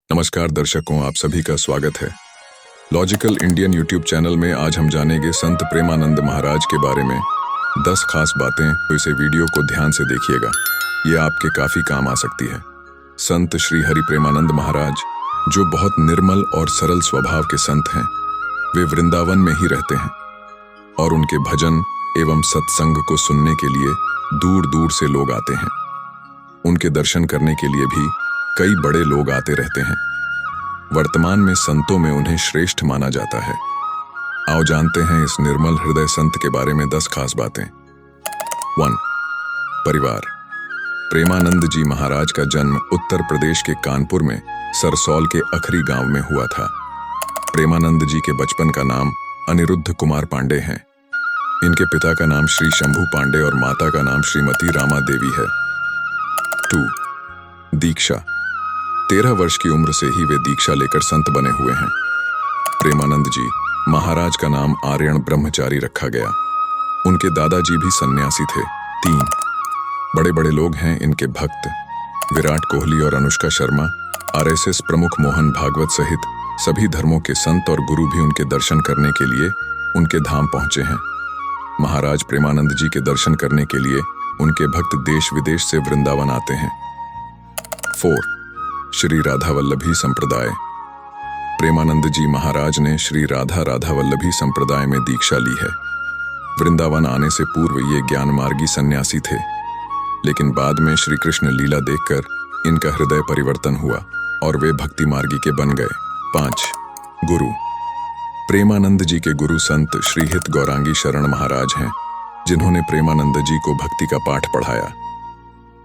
नमस्कार दर्शकों, आप सभी का स्वागत है। लॉजिकल इंडियन यूट्यूब चैनल में आज हम जानेंगे संत प्रेमानंद महाराज के बारे में 10 खास बातें। तो इसे वीडियो को ध्यान से देखिएगा, ये आपके काफी काम आ सकती है। संत श्री हरि प्रेमानंद महाराज, जो बहुत निर्मल और सरल स्वभाव के संत हैं, वे वृंदावन में ही रहते हैं और उनके भजन एवं सत्संग को सुनने के लिए दूर दूर से लोग आते हैं। उनके दर्शन करने के लिए भी कई बड़े लोग आते रहते हैं। वर्तमान में संतों में उन्हें श्रेष्ठ माना जाता है। आओ जानते हैं इस निर्मल हृदय संत के बारे में 10 खास बातें। 1. परिवार। प्रेमानंद जी महाराज का जन्म उत्तर प्रदेश के कानपुर में सरसौल के अखरी गांव में हुआ था। प्रेमानंद जी के बचपन का नाम अनिरुद्ध कुमार पांडे है। इनके पिता का नाम श्री शंभू पांडे और माता का नाम श्रीमती रामा देवी है। 2. दीक्षा। 13 वर्ष की उम्र से ही वे दीक्षा लेकर संत बने हुए हैं। प्रेमानंद जी महाराज का नाम आर्यन ब्रह्मचारी रखा गया। उनके दादाजी भी सन्यासी थे। 3. बड़े बड़े लोग हैं इनके भक्त। विराट कोहली और अनुष्का शर्मा, आरएसएस प्रमुख मोहन भागवत सहित सभी धर्मों के संत और गुरु भी उनके दर्शन करने के लिए उनके धाम पहुंचे हैं। महाराज प्रेमानंद जी के दर्शन करने के लिए उनके भक्त देश विदेश से वृंदावन आते हैं। 4. श्री राधा वल्लभी संप्रदाय। प्रेमानंद जी महाराज ने श्री राधा वल्लभी संप्रदाय में दीक्षा ली है। वृंदावन आने से पूर्व ये ज्ञान मार्गी सन्यासी थे, लेकिन बाद में श्री कृष्ण लीला देखकर इनका हृदय परिवर्तन हुआ और वे भक्ति मार्गी के बन गए। 5. गुरु। प्रेमानंद जी के गुरु संत श्रीहित गौरांगी शरण महाराज हैं, जिन्होंने प्रेमानंद जी को भक्ति का पाठ पढ़ाया।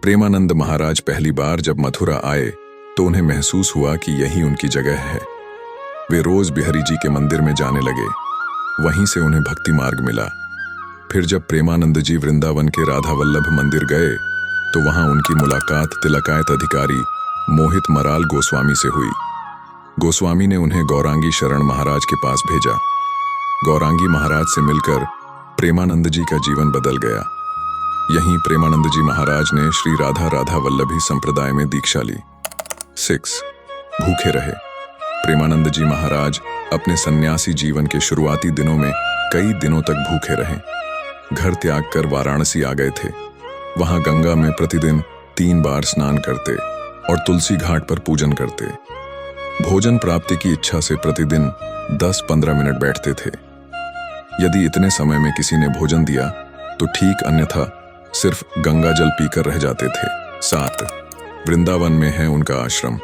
प्रेमानंद महाराज पहली बार जब मथुरा आए तो उन्हें महसूस हुआ कि यही उनकी जगह है। वे रोज बिहारी जी के मंदिर में जाने लगे। वहीं से उन्हें भक्ति मार्ग मिला। फिर जब प्रेमानंद जी वृंदावन के राधा वल्लभ मंदिर गए तो वहां उनकी मुलाकात तिलकायत अधिकारी मोहित मराल गोस्वामी से हुई। गोस्वामी ने उन्हें गौरांगी शरण महाराज के पास भेजा। गौरांगी महाराज से मिलकर प्रेमानंद जी का जीवन बदल गया। यहीं प्रेमानंद जी महाराज ने श्री राधा वल्लभी संप्रदाय में दीक्षा ली। 6. भूखे रहे। प्रेमानंद जी महाराज अपने सन्यासी जीवन के शुरुआती दिनों में कई दिनों तक भूखे रहे। घर त्याग कर वाराणसी आ गए थे। वहां गंगा में प्रतिदिन 3 बार स्नान करते और तुलसी घाट पर पूजन करते। भोजन प्राप्ति की इच्छा से प्रतिदिन 10-15 मिनट बैठते थे। यदि इतने समय में किसी ने भोजन दिया तो ठीक, अन्यथा सिर्फ गंगा जल पीकर रह जाते थे। 7. वृंदावन में है उनका आश्रम।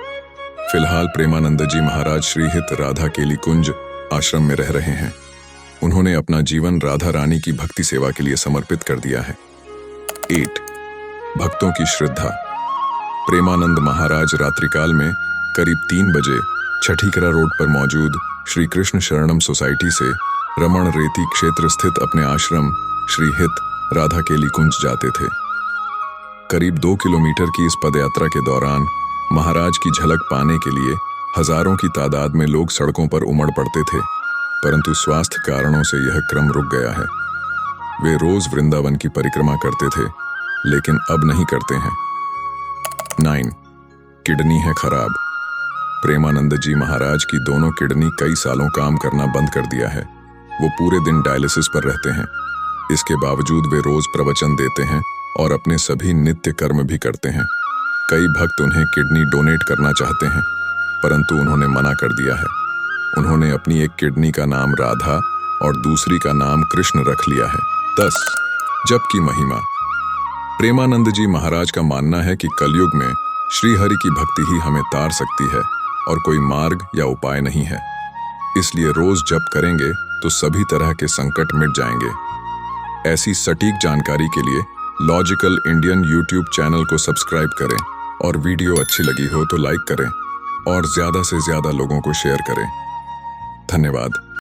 फिलहाल प्रेमानंद जी महाराज श्रीहित राधा केली कुंज आश्रम में रह रहे हैं। उन्होंने अपना जीवन राधा रानी की भक्ति सेवा के लिए समर्पित कर दिया है। 8. भक्तों की श्रद्धा। प्रेमानंद महाराज रात्रिकाल में करीब 3 बजे छठीकरा रोड पर मौजूद श्री कृष्ण शरणम सोसाइटी से रमण रेती क्षेत्र स्थित अपने आश्रम श्रीहित राधा केली कुंज जाते थे। करीब 2 किलोमीटर की इस पदयात्रा के दौरान महाराज की झलक पाने के लिए हजारों की तादाद में लोग सड़कों पर उमड़ पड़ते थे, परंतु स्वास्थ्य कारणों से यह क्रम रुक गया है। वे रोज वृंदावन की परिक्रमा करते थे, लेकिन अब नहीं करते हैं। 9. किडनी है खराब। प्रेमानंद जी महाराज की दोनों किडनी कई सालों काम करना बंद कर दिया है। वो पूरे दिन डायलिसिस पर रहते हैं। इसके बावजूद वे रोज प्रवचन देते हैं और अपने सभी नित्य कर्म भी करते हैं। कई भक्त उन्हें किडनी डोनेट करना चाहते हैं, परंतु उन्होंने मना कर दिया है। उन्होंने अपनी एक किडनी का नाम राधा और दूसरी का नाम कृष्ण रख लिया है। 10. जप की महिमा। प्रेमानंद जी महाराज का मानना है कि कलयुग में श्री हरि की भक्ति ही हमें तार सकती है और कोई मार्ग या उपाय नहीं है। इसलिए रोज जप करेंगे तो सभी तरह के संकट मिट जाएंगे। ऐसी सटीक जानकारी के लिए लॉजिकल इंडियन यूट्यूब चैनल को सब्सक्राइब करें और वीडियो अच्छी लगी हो तो लाइक करें और ज्यादा से ज्यादा लोगों को शेयर करें। धन्यवाद।